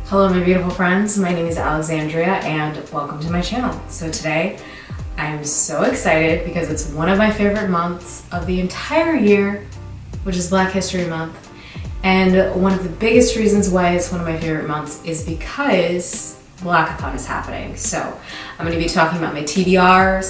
Hello my beautiful friends, my name is Alexandria and welcome to my channel. So today I'm so excited because it's one of my favorite months of the entire year, which is Black History Month. And one of the biggest reasons why it's one of my favorite months is because Blackathon is happening. So I'm going to be talking about my TBR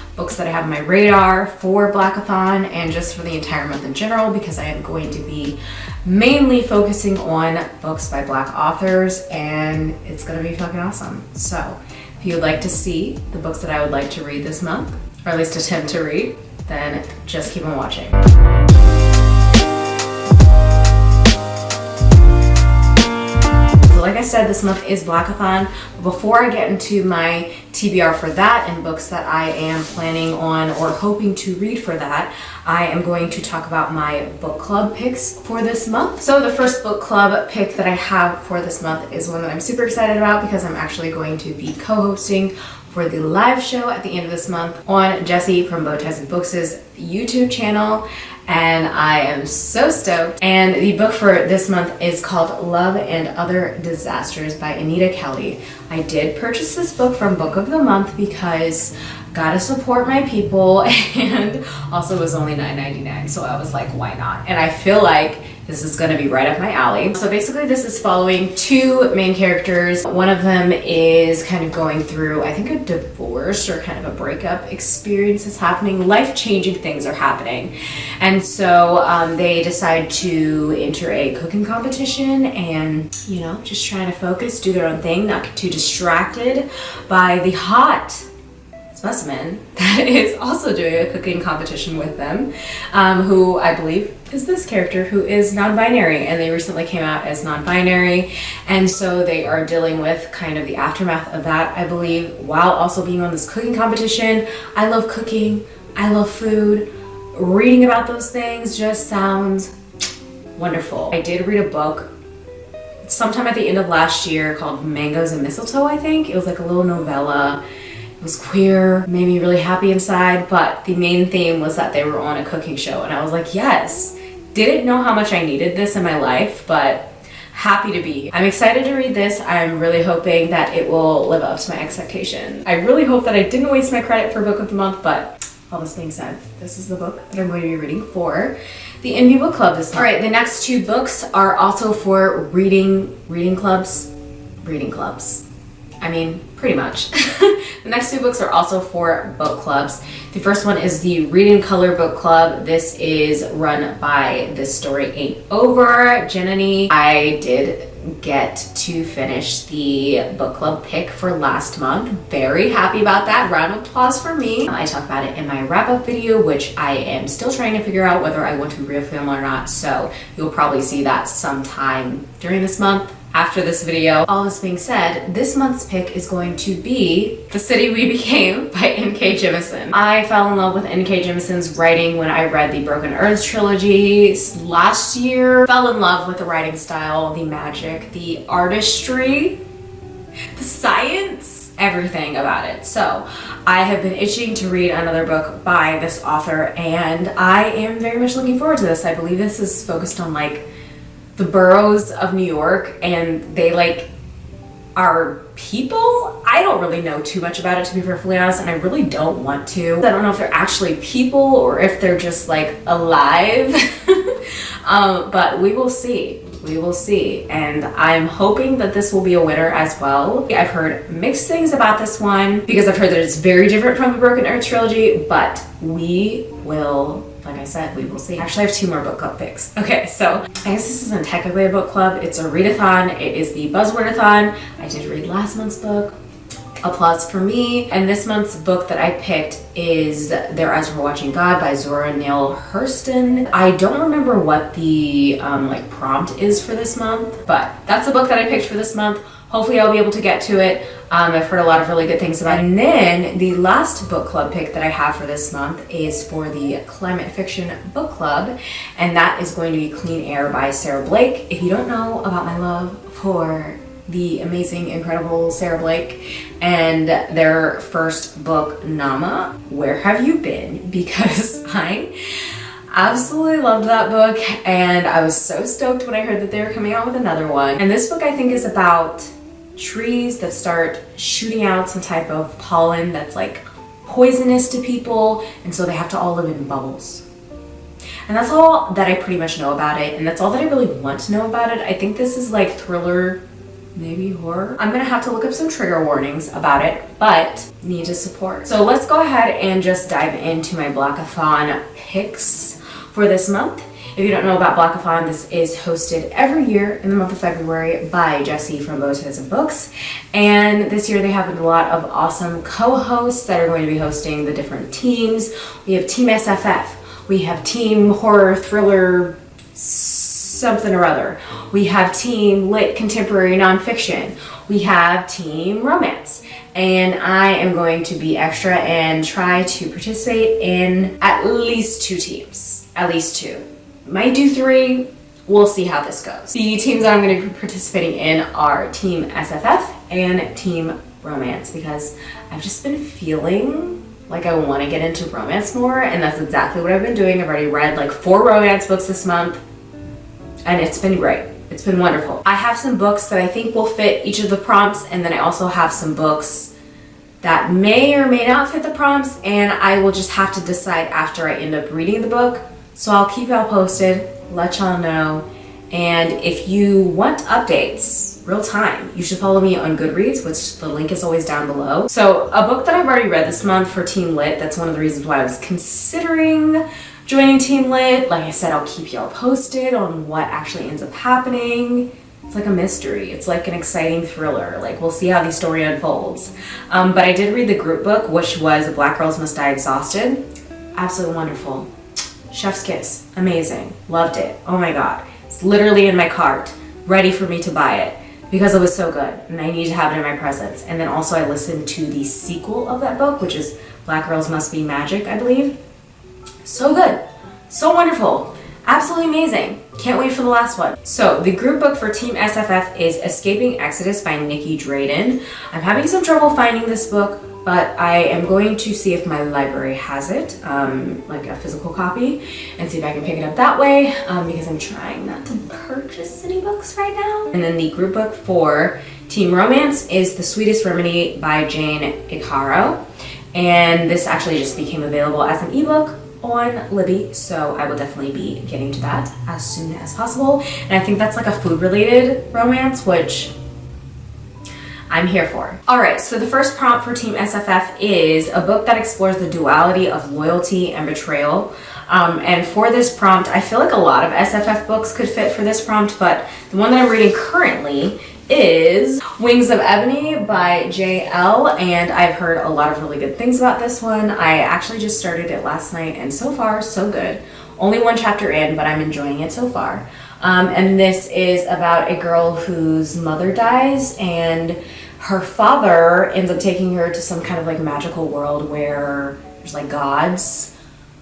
/ books that I have on my radar for Blackathon and just for the entire month in general, because I am going to be mainly focusing on books by Black authors and it's going to be fucking awesome. So if you would like to see the books that I would like to read this month, or at least attempt to read, then just keep on watching. Like I said, this month is Blackathon. But before I get into my TBR for that and books that I am planning on or hoping to read for that, I am going to talk about my book club picks for this month. So the first book club pick that I have for this month is one that I'm super excited about because I'm actually going to be co-hosting for the live show at the end of this month on Jessie from Bowties and Books' YouTube channel, and I am so stoked. And the book for this month is called Love and Other Disasters by Anita Kelly. I did purchase this book from Book of the Month because gotta support my people, and also it was only $9.99, so I was like, why not? And I feel like this is gonna be right up my alley. So basically this is following two main characters. One of them is kind of going through, I think, a divorce or kind of a breakup experience is happening. Life-changing things are happening. And so they decide to enter a cooking competition and, you know, just trying to focus, do their own thing, not get too distracted by the hot specimen that is also doing a cooking competition with them, who I believe is this character who is non-binary, and they recently came out as non-binary, and so they are dealing with kind of the aftermath of that, I believe, while also being on this cooking competition. I love cooking, I love food. Reading about those things just sounds wonderful. I did read a book sometime at the end of last year called Mangoes and Mistletoe, I think. It was like a little novella. It was queer, made me really happy inside, but the main theme was that they were on a cooking show, and I was like, yes. Didn't know how much I needed this in my life, but happy to be. I'm excited to read this. I'm really hoping that it will live up to my expectations. I really hope that I didn't waste my credit for Book of the Month, but all this being said, this is the book that I'm going to be reading for the enby book club this month. All right, the next two books are also for reading clubs. I mean, pretty much. The next two books are also for book clubs. The first one is the Read in Color book club. This is run by This Story Ain't Over, Janani. I did get to finish the book club pick for last month. Very happy about that. Round of applause for me. I talk about it in my wrap-up video, which I am still trying to figure out whether I want to refilm or not, so you'll probably see that sometime during this month. After this video. All this being said, this month's pick is going to be The City We Became by N.K. Jemisin. I fell in love with N.K. Jemison's writing when I read the Broken Earth trilogy last year. Fell in love with the writing style, the magic, the artistry, the science, everything about it. So I have been itching to read another book by this author, and I am very much looking forward to this. I believe this is focused on like the boroughs of New York, and they like are people. I don't really know too much about it, to be perfectly honest, and I really don't want to. I don't know if they're actually people or if they're just like alive. But we will see. We will see, and I'm hoping that this will be a winner as well. I've heard mixed things about this one because I've heard that it's very different from the Broken Earth trilogy, but we will, like I said, we will see. Actually, I have two more book club picks. Okay, so I guess this isn't technically a book club. It's a readathon. It is the buzzwordathon. I did read last month's book. Applause for me. And this month's book that I picked is Their Eyes Were Watching God by Zora Neale Hurston. I don't remember what the like prompt is for this month, but that's the book that I picked for this month. Hopefully I'll be able to get to it. I've heard a lot of really good things about it. And then the last book club pick that I have for this month is for the Climate Fiction Book Club, and that is going to be Clean Air by Sarah Blake. If you don't know about my love for the amazing, incredible Sarah Blake and their first book, Nama, where have you been? Because Absolutely loved that book, and I was so stoked when I heard that they were coming out with another one. And this book I think is about trees that start shooting out some type of pollen that's like poisonous to people, and so they have to all live in bubbles. And that's all that I pretty much know about it, and that's all that I really want to know about it. I think this is like thriller, maybe horror. I'm gonna have to look up some trigger warnings about it, but need to support. So let's go ahead and just dive into my Blackathon picks for this month. If you don't know about Blackathon, this is hosted every year in the month of February by Jessie from Bows of Books. And this year they have a lot of awesome co-hosts that are going to be hosting the different teams. We have Team SFF. We have Team Horror, Thriller, something or other. We have Team Lit Contemporary Nonfiction. We have Team Romance. And I am going to be extra and try to participate in at least 2 teams. At least 2. Might do 3. We'll see how this goes. The teams that I'm going to be participating in are Team SFF and Team Romance, because I've just been feeling like I want to get into romance more, and that's exactly what I've been doing. I've already read like 4 romance books this month, and it's been great. It's been wonderful. I have some books that I think will fit each of the prompts, and then I also have some books that may or may not fit the prompts, and I will just have to decide after I end up reading the book. So I'll keep y'all posted, let y'all know, and if you want updates real time, you should follow me on Goodreads, which the link is always down below. So a book that I've already read this month for Team Lit, that's one of the reasons why I was considering joining Team Lit. Like I said, I'll keep y'all posted on what actually ends up happening. It's like a mystery. It's like an exciting thriller. Like, we'll see how the story unfolds. But I did read the group book, which was Black Girls Must Die Exhausted. Absolutely wonderful. Chef's kiss. Amazing. Loved it. Oh my God. It's literally in my cart, ready for me to buy it, because it was so good and I need to have it in my presence. And then also I listened to the sequel of that book, which is Black Girls Must Be Magic, I believe. So good. So wonderful. Absolutely amazing. Can't wait for the last one. So the group book for Team SFF is Escaping Exodus by Nikki Drayden. I'm having some trouble finding this book, but I am going to see if my library has it, like a physical copy, and see if I can pick it up that way, because I'm trying not to purchase any books right now. And then the group book for Team Romance is The Sweetest Remedy by Jane Ikaro. And this actually just became available as an ebook on Libby, so I will definitely be getting to that as soon as possible. And I think that's like a food-related romance, which I'm here for. All right, so the first prompt for Team SFF is a book that explores the duality of loyalty and betrayal. And for this prompt, I feel like a lot of SFF books could fit for this prompt, but the one that I'm reading currently is Wings of Ebony by J.L. and I've heard a lot of really good things about this one. I actually just started it last night, and so far, so good. Only 1 chapter in, but I'm enjoying it so far. And this is about a girl whose mother dies, and her father ends up taking her to some kind of like magical world where there's like gods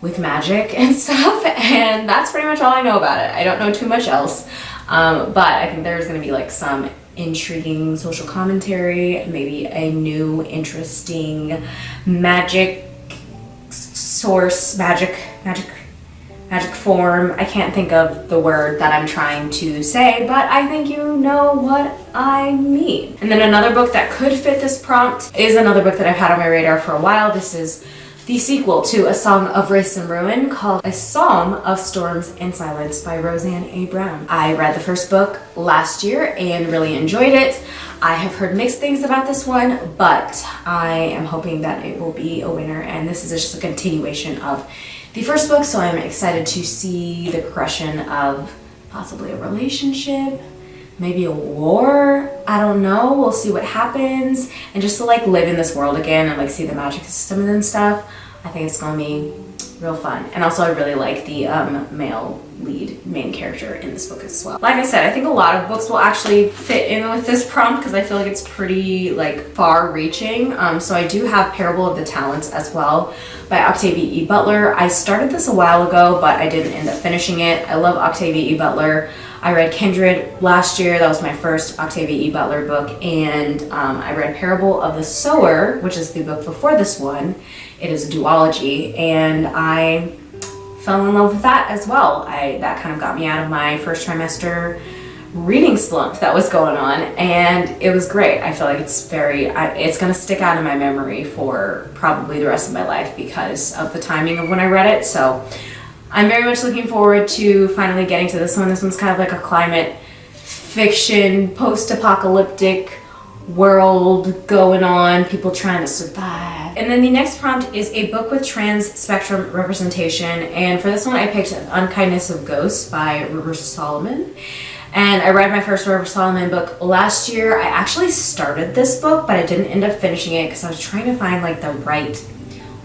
with magic and stuff, and that's pretty much all I know about it. I don't know too much else, but I think there's gonna be like some intriguing social commentary, maybe a new interesting magic source, magic form. I can't think of the word that I'm trying to say, but I think you know what I mean. And then another book that could fit this prompt is another book that I've had on my radar for a while. This is the sequel to A Song of Race and Ruin, called A Psalm of Storms and Silence by Roseanne A. Brown. I read the first book last year and really enjoyed it. I have heard mixed things about this one, but I am hoping that it will be a winner, and this is just a continuation of the first book, so I'm excited to see the progression of possibly a relationship, maybe a war, I don't know, we'll see what happens, and just to like live in this world again and like see the magic system and stuff. I think it's gonna be real fun. And also I really like the male lead main character in this book as well. Like I said, I think a lot of books will actually fit in with this prompt because I feel like it's pretty like far reaching. So I do have Parable of the Talents as well by Octavia E. Butler. I started this a while ago, but I didn't end up finishing it. I love Octavia E. Butler. I read Kindred last year. That was my first Octavia E. Butler book. And I read Parable of the Sower, which is the book before this one. It is a duology, and I fell in love with that as well. That kind of got me out of my first trimester reading slump that was going on, and it was great. I feel like it's gonna stick out in my memory for probably the rest of my life because of the timing of when I read it. So I'm very much looking forward to finally getting to this one. This one's kind of like a climate fiction, post-apocalyptic world going on, people trying to survive. And then the next prompt is a book with trans spectrum representation, and for this one I picked Unkindness of Ghosts by River Solomon. And I read my first River Solomon book last year. I actually started this book, but I didn't end up finishing it because I was trying to find like the right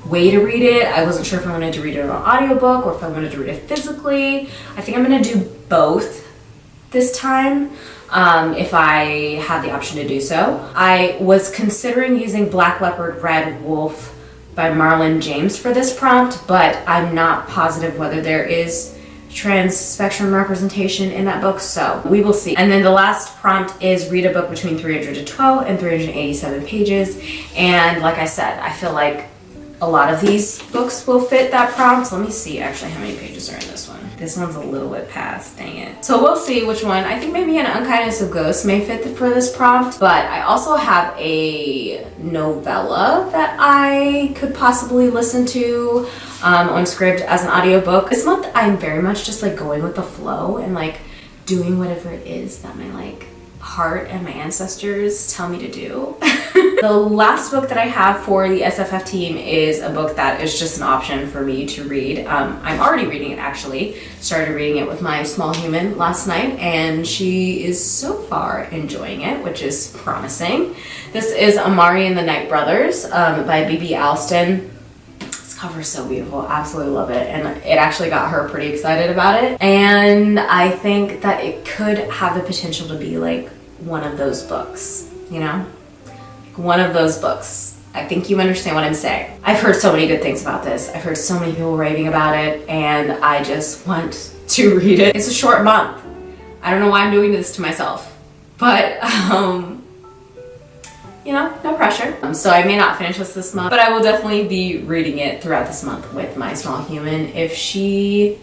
way to read it. I wasn't sure if I wanted to read it on audiobook or if I wanted to read it physically. I think I'm gonna do both this time, if I had the option to do so. I was considering using Black Leopard Red Wolf by Marlon James for this prompt, but I'm not positive whether there is trans spectrum representation in that book, so we will see. And then the last prompt is read a book between 312 and 387 pages, and like I said, I feel like a lot of these books will fit that prompt. Let me see actually how many pages are in this one. This one's a little bit past, dang it. So we'll see which one. I think maybe an Unkindness of Ghosts may fit for this prompt, but I also have a novella that I could possibly listen to on Scribd as an audiobook. This month I'm very much just like going with the flow and like doing whatever it is that my like heart and my ancestors tell me to do. The last book that I have for the SFF team is a book that is just an option for me to read. I'm already reading it actually. Started reading it with my small human last night and she is so far enjoying it, which is promising. This is Amari and the Night Brothers by B.B. Alston. This cover is so beautiful, absolutely love it, and it actually got her pretty excited about it, and I think that it could have the potential to be like one of those books, you know? One of those books. I think you understand what I'm saying. I've heard so many good things about this. I've heard so many people raving about it, and I just want to read it. It's a short month. I don't know why I'm doing this to myself, but you know, no pressure. So I may not finish this month, but I will definitely be reading it throughout this month with my small human if she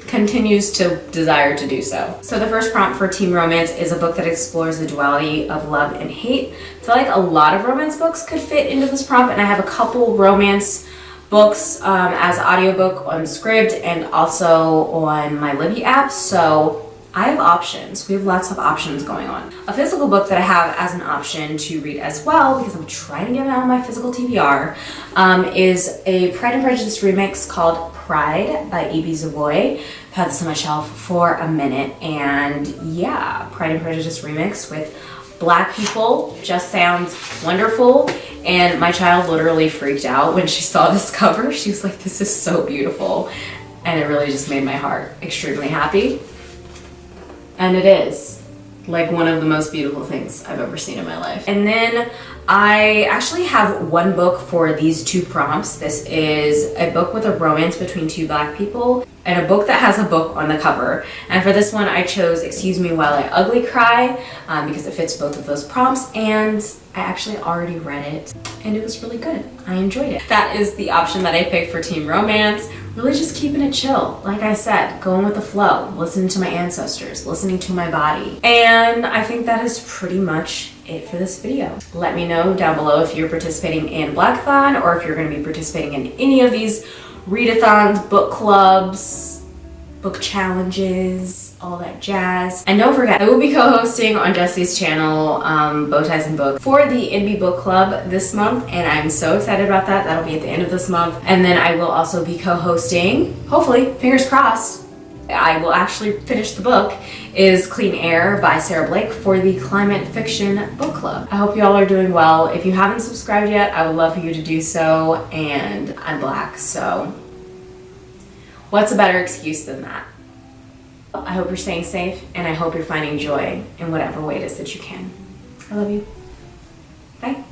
continues to desire to do so. So the first prompt for Team Romance is a book that explores the duality of love and hate. I feel like a lot of romance books could fit into this prompt, and I have a couple romance books as audiobook on Scribd and also on my Libby app, so I have options. We have lots of options going on. A physical book that I have as an option to read as well, because I'm trying to get it out of my physical TBR, is a Pride and Prejudice remix called Pride by E.B. Savoy. I've had this on my shelf for a minute, and yeah, Pride and Prejudice remix with Black people just sounds wonderful, and my child literally freaked out when she saw this cover. She was like, this is so beautiful, and it really just made my heart extremely happy. And it is like one of the most beautiful things I've ever seen in my life. And then I actually have one book for these two prompts. This is a book with a romance between two Black people and a book that has a book on the cover. And for this one I chose Excuse Me While I Ugly Cry because it fits both of those prompts, and I actually already read it and it was really good. I enjoyed it. That is the option that I picked for Team Romance. Really just keeping it chill. Like I said, going with the flow, listening to my ancestors, listening to my body. And I think that is pretty much it for this video. Let me know down below if you're participating in Blackathon or if you're going to be participating in any of these readathons, book clubs, book challenges, all that jazz. And don't forget, I will be co-hosting on Jesse's channel, Bowties and Books, for the enby book club this month, and I'm so excited about that. That'll be at the end of this month. And then I will also be co-hosting, hopefully, fingers crossed, I will actually finish the book, is Clean Air by Sarah Blake for the Climate Fiction Book Club. I hope you all are doing well. If you haven't subscribed yet, I would love for you to do so, and I'm Black, so what's a better excuse than that? I hope you're staying safe, and I hope you're finding joy in whatever way it is that you can. I love you. Bye.